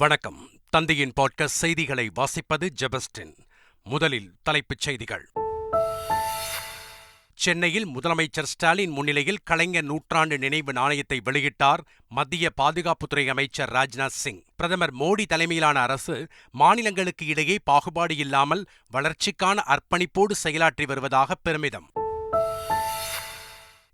வணக்கம். தந்தையின் பாட்காஸ்ட் செய்திகளை வாசிப்பது ஜெபஸ்டின். முதலில் தலைப்புச் செய்திகள். சென்னையில் முதலமைச்சர் ஸ்டாலின் முன்னிலையில் கலைஞர் நூற்றாண்டு நினைவு நாணயத்தை வெளியிட்டார் மத்திய பாதுகாப்புத்துறை அமைச்சர் ராஜ்நாத் சிங். பிரதமர் மோடி தலைமையிலான அரசு மாநிலங்களுக்கு இடையே பாகுபாடு இல்லாமல் வளர்ச்சிக்கான அர்ப்பணிப்போடு செயலாற்றி வருவதாக பெருமிதம்.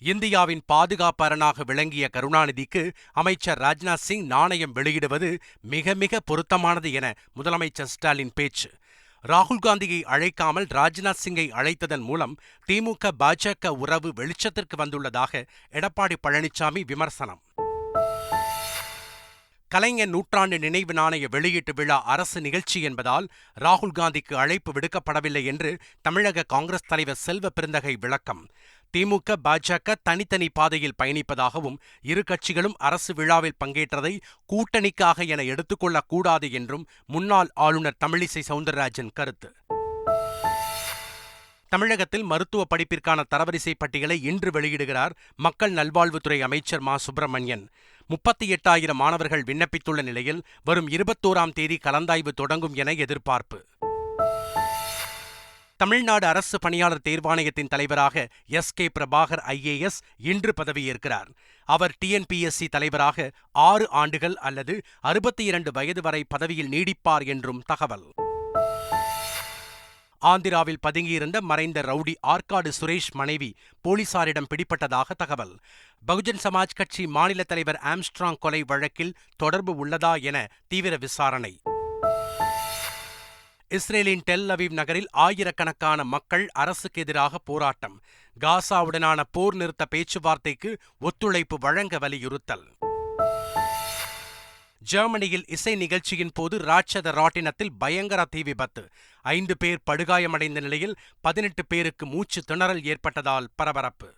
இந்தியாவின் பாதுகாப்பு அரணாக விளங்கிய கருணாநிதிக்கு அமைச்சர் ராஜ்நாத் சிங் நாணயம் வெளியிடுவது மிக மிக பொருத்தமானது என முதலமைச்சர் ஸ்டாலின் பேச்சு. ராகுல் காந்தியை அழைக்காமல் ராஜ்நாத் சிங்கை அழைத்ததன் மூலம் திமுக பாஜக உறவு வெளிச்சத்திற்கு வந்துள்ளதாக எடப்பாடி பழனிசாமி விமர்சனம். கலைஞர் நூற்றாண்டு நினைவு நாணய வெளியீட்டு விழா அரசு நிகழ்ச்சி என்பதால் ராகுல் காந்திக்கு அழைப்பு விடுக்கப்படவில்லை என்று தமிழக காங்கிரஸ் தலைவர் செல்வ பெருந்தகை விளக்கம். திமுக பாஜக தனித்தனி பாதையில் பயணிப்பதாகவும் இரு கட்சிகளும் அரசு விழாவில் பங்கேற்றதை கூட்டணிக்காக என எடுத்துக்கொள்ளக்கூடாது என்றும் முன்னாள் ஆளுநர் தமிழிசை சவுந்தரராஜன் கருத்து. தமிழகத்தில் மருத்துவ படிப்பிற்கான தரவரிசை பட்டியலை இன்று வெளியிடுகிறார் மக்கள் நல்வாழ்வுத்துறை அமைச்சர் மா. சுப்பிரமணியன். 38,000 மாணவர்கள் விண்ணப்பித்துள்ள நிலையில் வரும் 21ஆம் தேதி கலந்தாய்வு தொடங்கும் என எதிர்பார்ப்பு. தமிழ்நாடு அரசு பணியாளர் தேர்வாணையத்தின் தலைவராக எஸ்.கே. பிரபாகர் ஐஏஎஸ் இன்று பதவியேற்கிறார். அவர் டிஎன்பிஎஸ்சி தலைவராக 6 ஆண்டுகள் அல்லது 62 வயது வரை பதவியில் நீடிப்பார் என்றும் தகவல். ஆந்திராவில் பதுங்கியிருந்த மறைந்த ரவுடி ஆற்காடு சுரேஷ் மனைவி போலீசாரிடம் பிடிபட்டதாக தகவல். பகுஜன் சமாஜ் கட்சி மாநில தலைவர் ஆம்ஸ்ட்ராங் கொலை வழக்கில் தொடர்பு உள்ளதா என தீவிர விசாரணை. இஸ்ரேலின் டெல் அவீவ் நகரில் ஆயிரக்கணக்கான மக்கள் அரசுக்கு எதிராக போராட்டம். காசாவுடனான போர் நிறுத்த பேச்சுவார்த்தைக்கு ஒத்துழைப்பு வழங்க வலியுறுத்தல். ஜெர்மனியில் இசை நிகழ்ச்சியின் போது ராட்சத ராட்டினத்தில் பயங்கர தீ விபத்து. 5 பேர் படுகாயமடைந்த நிலையில் 18 பேருக்கு மூச்சு திணறல் ஏற்பட்டதால் பரபரப்பு.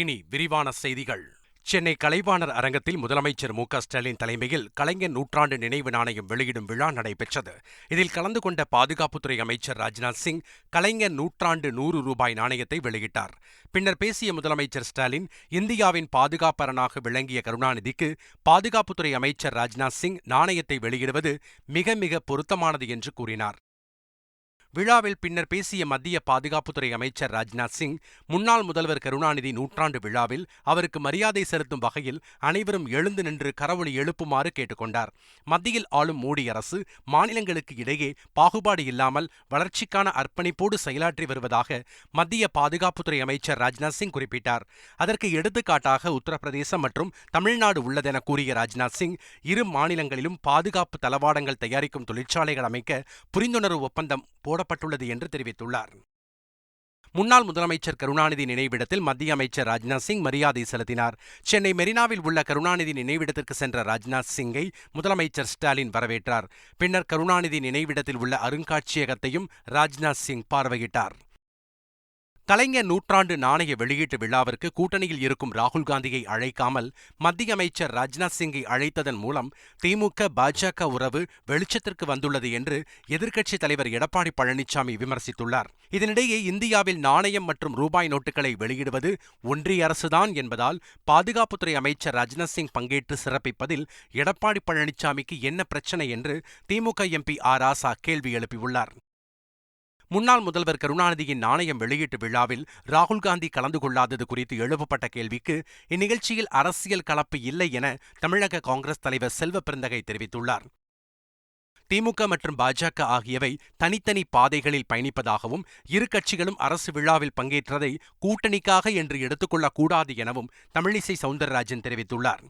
இனி விரிவான செய்திகள். சென்னை கலைவாணர் அரங்கத்தில் முதலமைச்சர் மு. ஸ்டாலின் தலைமையில் கலைஞர் நூற்றாண்டு நினைவு நாணயம் வெளியிடும் விழா நடைபெற்றது. இதில் கலந்து கொண்ட பாதுகாப்புத்துறை அமைச்சர் ராஜ்நாத் சிங் கலைஞர் நூற்றாண்டு 100 ரூபாய் நாணயத்தை வெளியிட்டார். பின்னர் பேசிய முதலமைச்சர் ஸ்டாலின் இந்தியாவின் பாதுகாப்பு அரணாக விளங்கிய கருணாநிதிக்கு பாதுகாப்புத்துறை அமைச்சர் ராஜ்நாத் சிங் நாணயத்தை வெளியிடுவது மிக மிக பொருத்தமானது என்று கூறினார். விழாவில் பின்னர் பேசிய மத்திய பாதுகாப்புத்துறை அமைச்சர் ராஜ்நாத் சிங் முன்னாள் முதல்வர் கருணாநிதி நூற்றாண்டு விழாவில் அவருக்கு மரியாதை செலுத்தும் வகையில் அனைவரும் எழுந்து நின்று கரவொலி எழுப்புமாறு கேட்டுக்கொண்டார். மத்தியில் ஆளும் மோடி அரசு மாநிலங்களுக்கு இடையே பாகுபாடு இல்லாமல் வளர்ச்சிக்கான அர்ப்பணிப்போடு செயலாற்றி வருவதாக மத்திய பாதுகாப்புத்துறை அமைச்சர் ராஜ்நாத் சிங் குறிப்பிட்டார். அதற்கு எடுத்துக்காட்டாக உத்தரப்பிரதேசம் மற்றும் தமிழ்நாடு உள்ளதென கூறிய ராஜ்நாத் சிங் இரு மாநிலங்களிலும் பாதுகாப்பு தளவாடங்கள் தயாரிக்கும் தொழிற்சாலைகள் அமைக்க புரிந்துணர்வு ஒப்பந்தம் போடப்பட்டுள்ளது என்று தெரிவித்துள்ளார். முன்னாள் முதலமைச்சர் கருணாநிதி நினைவிடத்தில் மத்திய அமைச்சர் ராஜ்நாத் சிங் மரியாதை செலுத்தினார். சென்னை மெரினாவில் உள்ள கருணாநிதி நினைவிடத்திற்கு சென்ற ராஜ்நாத் சிங்கை முதலமைச்சர் ஸ்டாலின் வரவேற்றார். பின்னர் கருணாநிதி நினைவிடத்தில் உள்ள அருங்காட்சியகத்தையும் ராஜ்நாத் சிங் பார்வையிட்டார். கலைஞர் நூற்றாண்டு நாணய வெளியீட்டு விழாவிற்கு கூட்டணியில் இருக்கும் ராகுல் காந்தியை அழைக்காமல் மத்திய அமைச்சர் ராஜ்நாத் சிங்கை அழைத்ததன் மூலம் திமுக பாஜக உறவு வெளிச்சத்திற்கு வந்துள்ளது என்று எதிர்க்கட்சித் தலைவர் எடப்பாடி பழனிசாமி விமர்சித்துள்ளார். இதனிடையே இந்தியாவில் நாணயம் மற்றும் ரூபாய் நோட்டுகளை வெளியிடுவது ஒன்றிய அரசுதான் என்பதால் பாதுகாப்புத்துறை அமைச்சர் ராஜ்நாத் சிங் பங்கேற்று சிறப்பிப்பதில் எடப்பாடி பழனிசாமிக்கு என்ன பிரச்சனை என்று திமுக எம்பி ஆர். ராசா கேள்வி எழுப்பியுள்ளார். முன்னாள் முதல்வர் கருணாநிதியின் நாணயம் வெளியீட்டு விழாவில் ராகுல் காந்தி கலந்து கொள்ளாதது குறித்து எழுப்பப்பட்ட கேள்விக்கு இந்நிகழ்ச்சியில் அரசியல் கலப்பு இல்லை என தமிழக காங்கிரஸ் தலைவர் செல்வ பெருந்தகை தெரிவித்துள்ளார். திமுக மற்றும் பாஜக ஆகியவை தனித்தனி பாதைகளில் பயணிப்பதாகவும் இரு கட்சிகளும் அரசு விழாவில் பங்கேற்றதை கூட்டணிக்காக என்று எடுத்துக்கொள்ளக்கூடாது எனவும் தமிழிசை சவுந்தரராஜன் தெரிவித்துள்ளார்.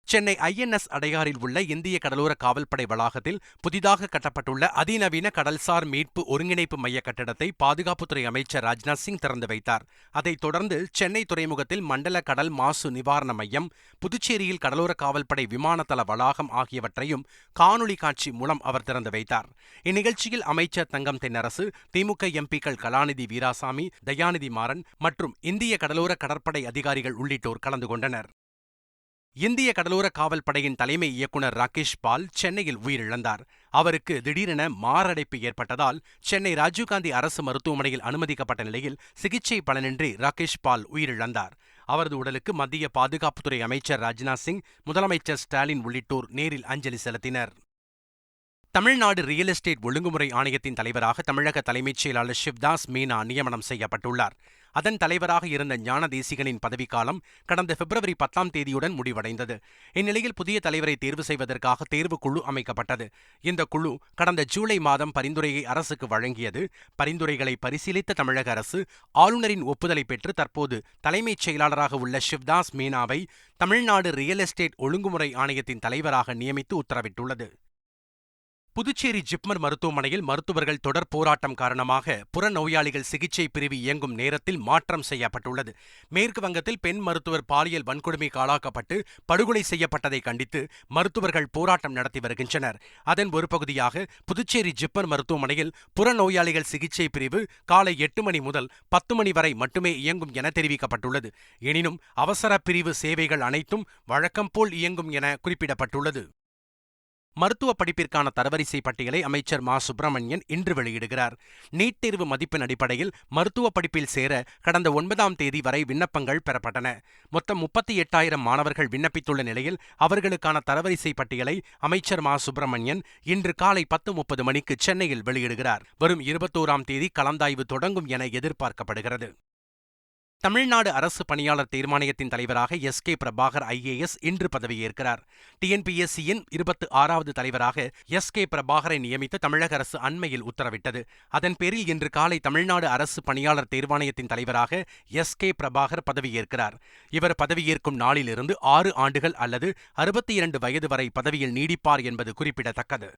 சென்னை ஐஎன்எஸ் அடையாறில் உள்ள இந்திய கடலோர காவல்படை வளாகத்தில் புதிதாக கட்டப்பட்டுள்ள அதிநவீன கடல்சார் மீட்பு ஒருங்கிணைப்பு மைய கட்டடத்தை பாதுகாப்புத்துறை அமைச்சர் ராஜ்நாத் சிங் திறந்து வைத்தார். அதைத் தொடர்ந்து சென்னை துறைமுகத்தில் மண்டல கடல் மாசு நிவாரண மையம், புதுச்சேரியில் கடலோர காவல்படை விமானதள வளாகம் ஆகியவற்றையும் காணொலி காட்சி மூலம் அவர் திறந்து வைத்தார். இந்நிகழ்ச்சியில் அமைச்சர் தங்கம் தென்னரசு, திமுக எம்பிக்கள் கலாநிதி வீராசாமி, தயாநிதி மாறன் மற்றும் இந்திய கடலோர கடற்படை அதிகாரிகள் உள்ளிட்டோர் கலந்து கொண்டனர். இந்திய கடலோர காவல் படையின் தலைமை இயக்குநர் ராகேஷ் பால் சென்னையில் உயிரிழந்தார். அவருக்கு திடீரென மாரடைப்பு ஏற்பட்டதால் சென்னை ராஜீவ்காந்தி அரசு மருத்துவமனையில் அனுமதிக்கப்பட்ட நிலையில் சிகிச்சை பலனின்றி ராகேஷ் பால் உயிரிழந்தார். அவரது உடலுக்கு மத்திய பாதுகாப்புத்துறை அமைச்சர் ராஜ்நாத் சிங், முதலமைச்சர் ஸ்டாலின் உள்ளிட்டோர் நேரில் அஞ்சலி செலுத்தினர். தமிழ்நாடு ரியல் எஸ்டேட் ஒழுங்குமுறை ஆணையத்தின் தலைவராக தமிழக தலைமைச் செயலாளர் சிவ்தாஸ் மீனா நியமனம் செய்யப்பட்டுள்ளார். அதன் தலைவராக இருந்த ஞான தேசிகனின் பதவிக்காலம் கடந்த பிப்ரவரி 10ஆம் தேதியுடன் முடிவடைந்தது. இந்நிலையில் புதிய தலைவரை தேர்வு செய்வதற்காக தேர்வுக்குழு அமைக்கப்பட்டது. இந்த குழு கடந்த ஜூலை மாதம் பரிந்துரையை அரசுக்கு வழங்கியது. பரிந்துரைகளை பரிசீலித்த தமிழக அரசு ஆளுநரின் ஒப்புதலை பெற்று தற்போது தலைமைச் செயலாளராக உள்ள சிவ்தாஸ் மீனாவை தமிழ்நாடு ரியல் எஸ்டேட் ஒழுங்குமுறை ஆணையத்தின் தலைவராக நியமித்து உத்தரவிட்டுள்ளது. புதுச்சேரி ஜிப்மர் மருத்துவமனையில் மருத்துவர்கள் தொடர் போராட்டம் காரணமாக புறநோயாளிகள் சிகிச்சை பிரிவு இயங்கும் நேரத்தில் மாற்றம் செய்யப்பட்டுள்ளது. மேற்கு வங்கத்தில் பெண் மருத்துவர் பாலியல் வன்கொடுமைக்கு ஆளாக்கப்பட்டு படுகொலை செய்யப்பட்டதை கண்டித்து மருத்துவர்கள் போராட்டம் நடத்தி வருகின்றனர். அதன் ஒரு பகுதியாக புதுச்சேரி ஜிப்மர் மருத்துவமனையில் புறநோயாளிகள் சிகிச்சை பிரிவு காலை 8 மணி முதல் 10 மணி வரை மட்டுமே இயங்கும் என தெரிவிக்கப்பட்டுள்ளது. எனினும் அவசர பிரிவு சேவைகள் அனைத்தும் வழக்கம் போல் இயங்கும் என குறிப்பிடப்பட்டுள்ளது. மருத்துவ படிப்பிற்கான தரவரிசை பட்டியலை அமைச்சர் மா. சுப்பிரமணியன் இன்று வெளியிடுகிறார். நீட் தேர்வு மதிப்பெண் அடிப்படையில் மருத்துவ படிப்பில் சேர கடந்த 9ஆம் தேதி வரை விண்ணப்பங்கள் பெறப்பட்டன. மொத்தம் 38,000 மாணவர்கள் விண்ணப்பித்துள்ள நிலையில் அவர்களுக்கான தரவரிசை பட்டியலை அமைச்சர் மா. சுப்பிரமணியன் இன்று காலை 10:30 மணிக்கு சென்னையில் வெளியிடுகிறார். வரும் 21ஆம் தேதி கலந்தாய்வு தொடங்கும் என எதிர்பார்க்கப்படுகிறது. தமிழ்நாடு அரசு பணியாளர் தேர்வாணையத்தின் தலைவராக எஸ்.கே. பிரபாகர் ஐஏஎஸ் இன்று பதவியேற்கிறார். டிஎன்பிஎஸ்சியின் 26வது தலைவராக எஸ்.கே. பிரபாகரை நியமித்து தமிழக அரசு அண்மையில் உத்தரவிட்டது. அதன் பேரில் இன்று காலை தமிழ்நாடு அரசு பணியாளர் தேர்வாணையத்தின் தலைவராக எஸ்.கே. பிரபாகர் பதவியேற்கிறார். இவர் பதவியேற்கும் நாளிலிருந்து 6 ஆண்டுகள் அல்லது 62 வயது வரை பதவியில் நீடிப்பார் என்பது குறிப்பிடத்தக்கது.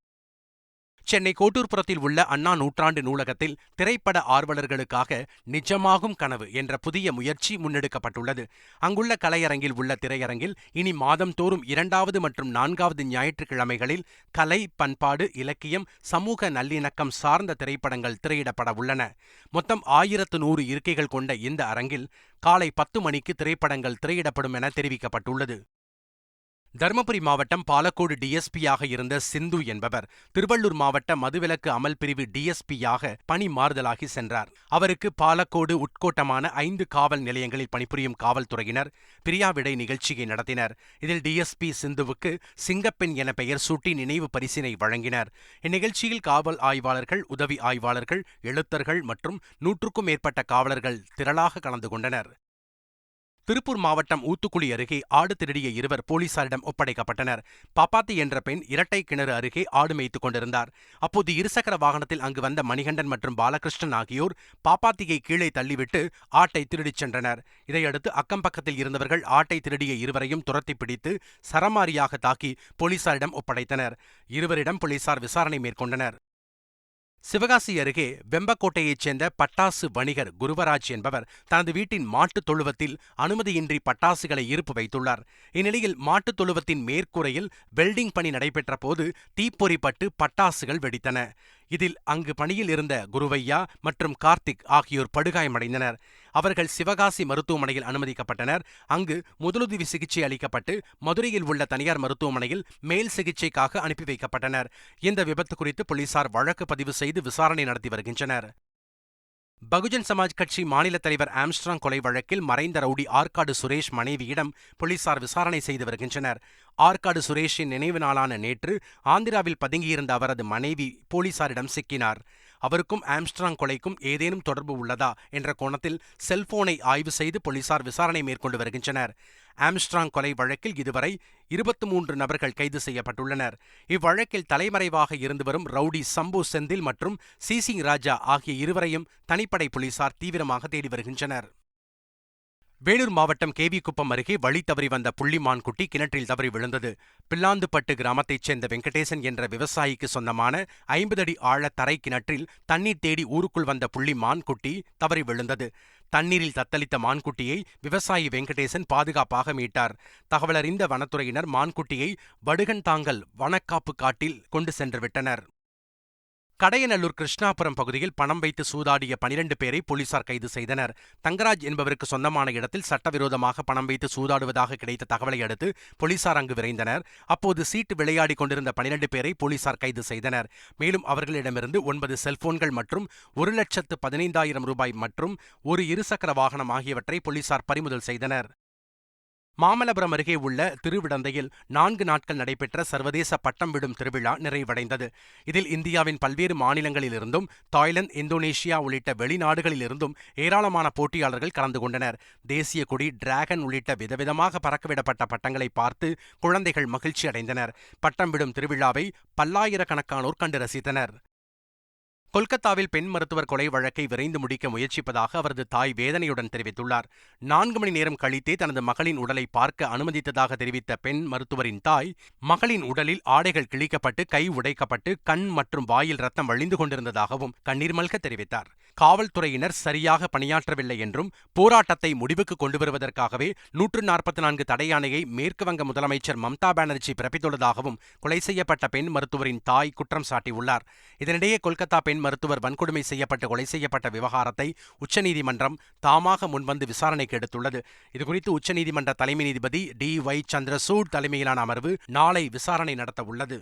சென்னை கோட்டூர்புரத்தில் உள்ள அண்ணா நூற்றாண்டு நூலகத்தில் திரைப்பட ஆர்வலர்களுக்காக நிஜமாகும் கனவு என்ற புதிய முயற்சி முன்னெடுக்கப்பட்டுள்ளது. அங்குள்ள கலையரங்கில் உள்ள திரையரங்கில் இனி மாதந்தோறும் 2வது மற்றும் 4வது ஞாயிற்றுக்கிழமைகளில் கலை, பண்பாடு, இலக்கியம், சமூக நல்லிணக்கம் சார்ந்த திரைப்படங்கள் திரையிடப்பட உள்ளன. மொத்தம் 1100 இருக்கைகள் கொண்ட இந்த அரங்கில் காலை 10 மணிக்கு திரைப்படங்கள் திரையிடப்படும் என தெரிவிக்கப்பட்டுள்ளது. தருமபுரி மாவட்டம் பாலக்கோடு டிஎஸ்பியாக இருந்த சிந்து என்பவர் திருவள்ளூர் மாவட்ட மதுவிலக்கு அமல் பிரிவு டிஎஸ்பியாக பணி மாறுதலாகி சென்றார். அவருக்கு பாலக்கோடு உட்கோட்டமான 5 காவல் நிலையங்களில் பணிபுரியும் காவல்துறையினர் பிரியாவிடை நிகழ்ச்சியை நடத்தினர். இதில் டிஎஸ்பி சிந்துவுக்கு சிங்கப்பெண் என பெயர் சூட்டி நினைவு பரிசினை வழங்கினர். இந்நிகழ்ச்சியில் காவல் ஆய்வாளர்கள், உதவி ஆய்வாளர்கள், எழுத்தர்கள் மற்றும் 100க்கும் மேற்பட்ட காவலர்கள் திரளாக கலந்து கொண்டனர். திருப்பூர் மாவட்டம் ஊத்துக்குளி அருகே ஆடு திருடிய 2 போலீசாரிடம் ஒப்படைக்கப்பட்டனர். பாப்பாத்தி என்ற பெண் இரட்டை கிணறு அருகே ஆடு மேய்த்துக் கொண்டிருந்தார். அப்போது இருசக்கர வாகனத்தில் அங்கு வந்த மணிகண்டன் மற்றும் பாலகிருஷ்ணன் ஆகியோர் பாப்பாத்தியை கீழே தள்ளிவிட்டு ஆட்டை திருடிச் சென்றனர். இதையடுத்து அக்கம்பக்கத்தில் இருந்தவர்கள் ஆட்டை திருடிய 2வரையும் துரத்தி பிடித்து சரமாரியாக தாக்கி போலீசாரிடம் ஒப்படைத்தனர். இருவரிடம் போலீசார் விசாரணை மேற்கொண்டனர். சிவகாசி அருகே வெம்பக்கோட்டையைச் சேர்ந்த பட்டாசு வணிகர் குருவராஜ் என்பவர் தனது வீட்டின் மாட்டுத் தொழுவத்தில் அனுமதியின்றி பட்டாசுகளை இருப்பு வைத்துள்ளார். இந்நிலையில் மாட்டுத் தொழுவத்தின் மேற்கூரையில் வெல்டிங் பணி நடைபெற்ற போது தீப்பொறிப்பட்டு பட்டாசுகள் வெடித்தன. இதில் அங்கு பணியில் இருந்த குருவையா மற்றும் கார்த்திக் ஆகியோர் படுகாயமடைந்தனர். அவர்கள் சிவகாசி மருத்துவமனையில் அனுமதிக்கப்பட்டனர். அங்கு முதலுதவி சிகிச்சை அளிக்கப்பட்டு மதுரையில் உள்ள தனியார் மருத்துவமனையில் மேல் சிகிச்சைக்காக அனுப்பி வைக்கப்பட்டனர். இந்த விபத்து குறித்து போலீசார் வழக்கு பதிவு செய்து விசாரணை நடத்தி வருகின்றனர். பகுஜன் சமாஜ் கட்சி மாநில தலைவர் ஆம்ஸ்ட்ராங் கொலை வழக்கில் மறைந்த ரவுடி ஆற்காடு சுரேஷ் மனைவியிடம் போலீசார் விசாரணை செய்து வருகின்றனர். ஆற்காடு சுரேஷின் நினைவு நாளான நேற்று ஆந்திராவில் பதுங்கியிருந்த அவரது மனைவி போலீசாரிடம் சிக்கினார். அவருக்கும் ஆம்ஸ்ட்ராங் கொலைக்கும் ஏதேனும் தொடர்பு உள்ளதா என்ற கோணத்தில் செல்போனை ஆய்வு செய்து போலீசார் விசாரணை மேற்கொண்டு வருகின்றனர். ஆம்ஸ்ட்ராங் கொலை வழக்கில் இதுவரை 23 நபர்கள் கைது செய்யப்பட்டுள்ளனர். இவ்வழக்கில் தலைமறைவாக இருந்து வரும் ரவுடி சம்பு செந்தில் மற்றும் சிசிங் ராஜா ஆகிய இருவரையும் தனிப்படை போலீசார் தீவிரமாக தேடி வருகின்றனர். வேலூர் மாவட்டம் கேவிக்குப்பம் அருகே வழி தவறி வந்த புள்ளிமான் குட்டி கிணற்றில் தவறி விழுந்தது. பில்லாந்துப்பட்டு கிராமத்தைச் சேர்ந்த வெங்கடேசன் என்ற விவசாயிக்கு சொந்தமான 50 அடி ஆழ தரை கிணற்றில் தண்ணீர் தேடி ஊருக்குள் வந்த புள்ளிமான் குட்டி தவறி விழுந்தது. தண்ணீரில் தத்தளித்த மான்குட்டியை விவசாயி வெங்கடேசன் பாதுகாப்பாக மீட்டார். தகவலறிந்த வனத்துறையினர் மான்குட்டியை வடுகன்தாங்கல் வனக்காப்பு காட்டில் கொண்டு சென்று விட்டனர். கடையநல்லூர் கிருஷ்ணாபுரம் பகுதியில் பணம் வைத்து சூதாடிய 12 பேரை போலீசார் கைது செய்தனர். தங்கராஜ் என்பவருக்கு சொந்தமான இடத்தில் சட்டவிரோதமாக பணம் வைத்து சூதாடுவதாக கிடைத்த தகவலை அடுத்து போலீசார் அங்கு விரைந்தனர். அப்போது சீட்டு விளையாடிக் கொண்டிருந்த 12 பேரை போலீசார் கைது செய்தனர். மேலும் அவர்களிடமிருந்து 9 செல்போன்கள் மற்றும் 1,15,000 ரூபாய் மற்றும் ஒரு இருசக்கர வாகனம் ஆகியவற்றை போலீசார் பறிமுதல் செய்தனர். மாமல்லபுரம் அருகே உள்ள திருவிடந்தையில் 4 நாட்கள் நடைபெற்ற சர்வதேச பட்டம் விடும் திருவிழா நிறைவடைந்தது. இதில் இந்தியாவின் பல்வேறு மாநிலங்களிலிருந்தும் தாய்லாந்து, இந்தோனேஷியா உள்ளிட்ட வெளிநாடுகளிலிருந்தும் ஏராளமான போட்டியாளர்கள் கலந்து கொண்டனர். தேசிய கொடி, டிராகன் உள்ளிட்ட விதவிதமாக பறக்கவிடப்பட்ட பட்டங்களை பார்த்து குழந்தைகள் மகிழ்ச்சி அடைந்தனர். பட்டம் விடும் திருவிழாவை பல்லாயிரக்கணக்கானோர் கண்டு ரசித்தனர். கொல்கத்தாவில் பெண் மருத்துவர் கொலை வழக்கை விரைந்து முடிக்க முயற்சிப்பதாக அவரது தாய் வேதனையுடன் தெரிவித்துள்ளார். 4 மணி நேரம் கழித்தே தனது மகளின் உடலை பார்க்க அனுமதித்ததாக தெரிவித்த பெண் மருத்துவரின் தாய், மகளின் உடலில் ஆடைகள் கிழிக்கப்பட்டு, கை உடைக்கப்பட்டு, கண் மற்றும் வாயில் ரத்தம் வழிந்து கொண்டிருந்ததாகவும் கண்ணீர் மல்க தெரிவித்தார். காவல்துறையினர் சரியாக பணியாற்றவில்லை என்றும் போராட்டத்தை முடிவுக்கு கொண்டு வருவதற்காகவே 144 தடையாணையை மேற்குவங்க முதலமைச்சர் மம்தா பானர்ஜி பிறப்பித்துள்ளதாகவும் கொலை செய்யப்பட்ட பெண் மருத்துவரின் தாய் குற்றம் சாட்டியுள்ளார். இதனிடையே கொல்கத்தா பெண் மருத்துவர் வன்கொடுமை செய்யப்பட்டு கொலை செய்யப்பட்ட விவகாரத்தை உச்சநீதிமன்றம் தாமாக முன்வந்து விசாரணைக்கு எடுத்துள்ளது. இதுகுறித்து உச்சநீதிமன்ற தலைமை நீதிபதி D.Y. சந்திரசூட் தலைமையிலான அமர்வு நாளை விசாரணை நடத்த உள்ளது.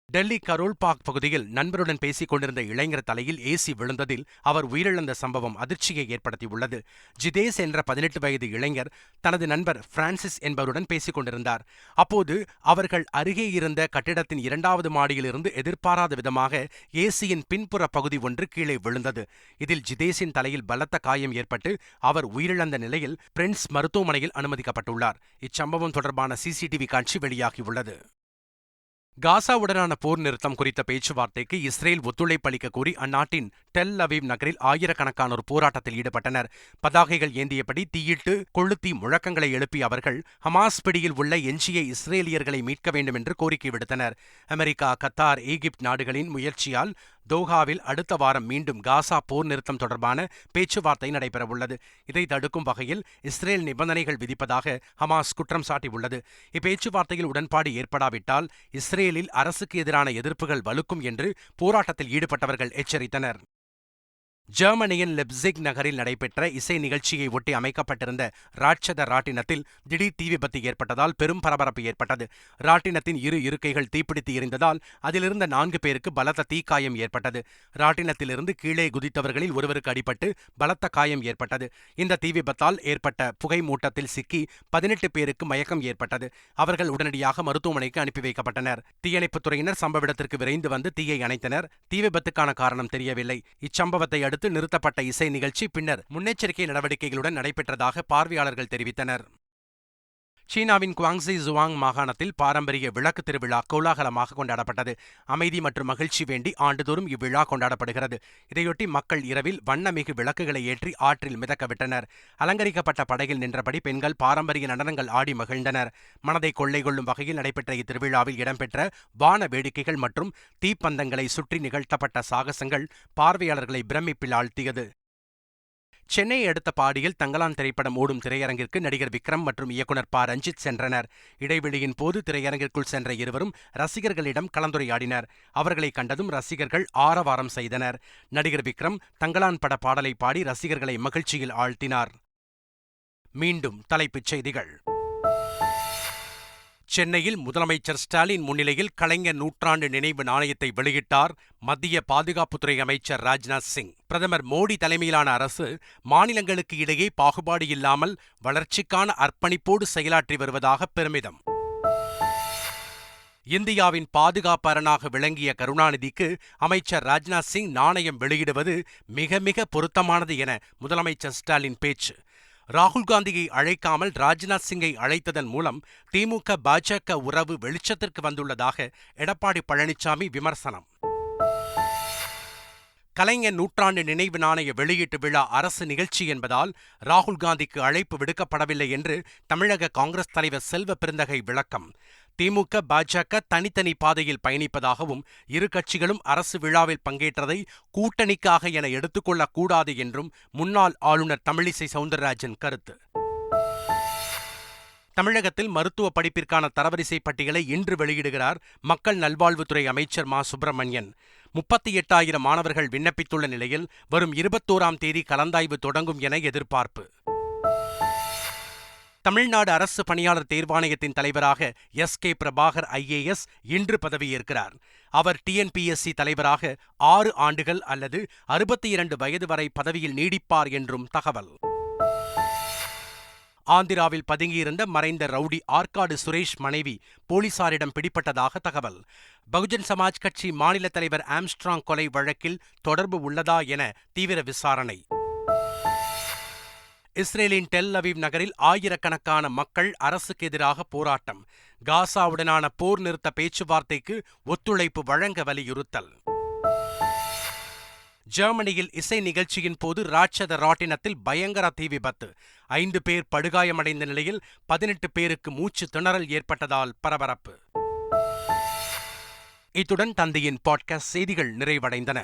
டெல்லி கரோல்பாக் பகுதியில் நண்பருடன் பேசிக் கொண்டிருந்த இளைஞர் தலையில் ஏசி விழுந்ததில் அவர் உயிரிழந்த சம்பவம் அதிர்ச்சியை ஏற்படுத்தியுள்ளது. ஜிதேஷ் என்ற 18 வயது இளைஞர் தனது நண்பர் பிரான்சிஸ் என்பவருடன் பேசிக் கொண்டிருந்தார். அப்போது அவர்கள் அருகே இருந்த கட்டிடத்தின் 2வது மாடியிலிருந்து எதிர்பாராத விதமாக ஏசியின் பின்புற பகுதி ஒன்று கீழே விழுந்தது. இதில் ஜிதேஷின் தலையில் பலத்த காயம் ஏற்பட்டு அவர் உயிரிழந்த நிலையில் பிரின்ஸ் மருத்துவமனையில் அனுமதிக்கப்பட்டுள்ளார். இச்சம்பவம் தொடர்பான சிசிடிவி காட்சி வெளியாகியுள்ளது. காசாவுடனான போர் நிறுத்தம் குறித்த பேச்சுவார்த்தைக்கு இஸ்ரேல் ஒத்துழைப்பு அளிக்க கோரி அந்நாட்டின் டெல் அவீவ் நகரில் ஆயிரக்கணக்கானோர் போராட்டத்தில் ஈடுபட்டனர். பதாகைகள் ஏந்தியபடி தீயிட்டு கொளுத்தி முழக்கங்களை எழுப்பிய அவர்கள் ஹமாஸ் பிடியில் உள்ள எஞ்சிய இஸ்ரேலியர்களை மீட்க வேண்டும் என்று கோரிக்கை விடுத்தனர். அமெரிக்கா, கத்தார், ஈகிப்து நாடுகளின் முயற்சியால் தோஹாவில் அடுத்த வாரம் மீண்டும் காசா போர் நிறுத்தம் தொடர்பான பேச்சுவார்த்தை நடைபெறவுள்ளது. இதை தடுக்கும் வகையில் இஸ்ரேல் நிபந்தனைகள் விதிப்பதாக ஹமாஸ் குற்றம் சாட்டியுள்ளது. இப்பேச்சுவார்த்தையில் உடன்பாடு ஏற்படாவிட்டால் இஸ்ரேலில் அரசுக்கு எதிரான எதிர்ப்புகள் வலுக்கும் என்று போராட்டத்தில் ஈடுபட்டவர்கள் எச்சரித்தனர். ஜெர்மனியின் லெப்சிக் நகரில் நடைபெற்ற இசை நிகழ்ச்சியை ஒட்டி அமைக்கப்பட்டிருந்த ராட்சத ராட்டினத்தில் திடீர் தீ விபத்து ஏற்பட்டதால் பெரும் பரபரப்பு ஏற்பட்டது. ராட்டினத்தின் 2 இருக்கைகள் தீப்பிடித்து எரிந்ததால் அதிலிருந்த 4 பேருக்கு பலத்த தீக்காயம் ஏற்பட்டது. ராட்டினத்திலிருந்து கீழே குதித்தவர்களில் ஒருவருக்கு அடிபட்டு பலத்த காயம் ஏற்பட்டது. இந்த தீ விபத்தால் ஏற்பட்ட புகை மூட்டத்தில் சிக்கி 18 பேருக்கு மயக்கம் ஏற்பட்டது. அவர்கள் உடனடியாக மருத்துவமனைக்கு அனுப்பி வைக்கப்பட்டனர். தீயணைப்புத்துறையினர் சம்பவ இடத்திற்கு விரைந்து வந்து தீயை அணைத்தனர். தீ விபத்துக்கான காரணம் தெரியவில்லை. இச்சம்பவத்தை அடுத்து நிறுத்தப்பட்ட இசை நிகழ்ச்சி பின்னர் முன்னெச்சரிக்கை நடவடிக்கைகளுடன் நடைபெற்றதாக பார்வையாளர்கள் தெரிவித்தனர். சீனாவின் குவாங்ஸி ஜுவாங் மாகாணத்தில் பாரம்பரிய விளக்கு திருவிழா கோலாகலமாக கொண்டாடப்பட்டது. அமைதி மற்றும் மகிழ்ச்சி வேண்டி ஆண்டுதோறும் இவ்விழா கொண்டாடப்படுகிறது. இதையொட்டி மக்கள் இரவில் வண்ணமிகு விளக்குகளை ஏற்றி ஆற்றில் மிதக்கவிட்டனர். அலங்கரிக்கப்பட்ட படகில் நின்றபடி பெண்கள் பாரம்பரிய நடனங்கள் ஆடி மகிழ்ந்தனர். மனதை கொள்ளை கொள்ளும் வகையில் நடைபெற்ற இத்திருவிழாவில் இடம்பெற்ற வான வேடிக்கைகள் மற்றும் தீப்பந்தங்களை சுற்றி நிகழ்த்தப்பட்ட சாகசங்கள் பார்வையாளர்களை பிரமிப்பில் ஆழ்த்தியது. சென்னையை அடுத்த பாடியில் தங்கலான் திரைப்படம் ஓடும் திரையரங்கிற்கு நடிகர் விக்ரம் மற்றும் இயக்குனர் ப. ரஞ்சித் சென்றனர். இடைவெளியின் போது திரையரங்கிற்குள் சென்ற இருவரும் ரசிகர்களிடம் கலந்துரையாடினர். அவர்களை கண்டதும் ரசிகர்கள் ஆரவாரம் செய்தனர். நடிகர் விக்ரம் தங்கலான் பட பாடலை பாடி ரசிகர்களை மகிழ்ச்சியில் ஆழ்த்தினார். மீண்டும் தலைப்புச் செய்திகள். சென்னையில் முதலமைச்சர் ஸ்டாலின் முன்னிலையில் கலைஞர் நூற்றாண்டு நினைவு நாணயத்தை வெளியிட்டார் மத்திய பாதுகாப்புத்துறை அமைச்சர் ராஜ்நாத் சிங். பிரதமர் மோடி தலைமையிலான அரசு மாநிலங்களுக்கு இடையே பாகுபாடு இல்லாமல் வளர்ச்சிக்கான அர்ப்பணிப்போடு செயலாற்றி வருவதாக பெருமிதம். இந்தியாவின் பாதுகாப்பு அரணாக விளங்கிய கருணாநிதிக்கு அமைச்சர் ராஜ்நாத் சிங் நாணயம் வெளியிடுவது மிக மிக பொருத்தமானது என முதலமைச்சர் ஸ்டாலின் பேச்சு. ராகுல் காந்தியை அழைக்காமல் ராஜ்நாத் சிங்கை அழைத்ததன் மூலம் திமுக பாஜக உறவு வெளிச்சத்திற்கு வந்துள்ளதாக எடப்பாடி பழனிசாமி விமர்சனம். கலைஞர் நூற்றாண்டு நினைவு நாணய வெளியீட்டு விழா அரசு நிகழ்ச்சி என்பதால் ராகுல் காந்திக்கு அழைப்பு விடுக்கப்படவில்லை என்று தமிழக காங்கிரஸ் தலைவர் செல்வ பெருந்தகை விளக்கம். திமுக பாஜக தனித்தனி பாதையில் பயணிப்பதாகவும் இரு கட்சிகளும் அரசு விழாவில் பங்கேற்றதை கூட்டணிக்காக என எடுத்துக்கொள்ளக் கூடாது என்றும் முன்னாள் ஆளுநர் தமிழிசை சவுந்தரராஜன் கருத்து. தமிழகத்தில் மருத்துவ படிப்பிற்கான தரவரிசை பட்டியலை இன்று வெளியிடுகிறார் மக்கள் நல்வாழ்வுத்துறை அமைச்சர் மா. சுப்பிரமணியன். 38,000 மாணவர்கள் விண்ணப்பித்துள்ள நிலையில் வரும் 21ஆம் தேதி கலந்தாய்வு தொடங்கும் என எதிர்பார்ப்பு. தமிழ்நாடு அரசு பணியாளர் தேர்வாணையத்தின் தலைவராக எஸ்.கே. பிரபாகர் IAS இன்று பதவியேற்கிறார். அவர் TNPSC தலைவராக 6 ஆண்டுகள் அல்லது 62 வயது வரை பதவியில் நீடிப்பார் என்றும் தகவல். ஆந்திராவில் பதுங்கியிருந்த மறைந்த ரவுடி ஆற்காடு சுரேஷ் மனைவி போலீசாரிடம் பிடிபட்டதாக தகவல். பகுஜன் சமாஜ் கட்சி மாநில தலைவர் ஆம்ஸ்ட்ராங் கொலை வழக்கில் தொடர்பு உள்ளதா என தீவிர விசாரணை. இஸ்ரேலின் டெல் அவீவ் நகரில் ஆயிரக்கணக்கான மக்கள் அரசுக்கு எதிராக போராட்டம். காசாவுடனான போர் நிறுத்த பேச்சுவார்த்தைக்கு ஒத்துழைப்பு வழங்க வலியுறுத்தல். ஜெர்மனியில் இசை நிகழ்ச்சியின் போது ராட்சத ராட்டினத்தில் பயங்கர தீ விபத்து. 5 பேர் படுகாயமடைந்த நிலையில் 18 பேருக்கு மூச்சு திணறல் ஏற்பட்டதால் பரபரப்பு. இத்துடன் தந்தையின் பாட்காஸ்ட் செய்திகள் நிறைவடைந்தன.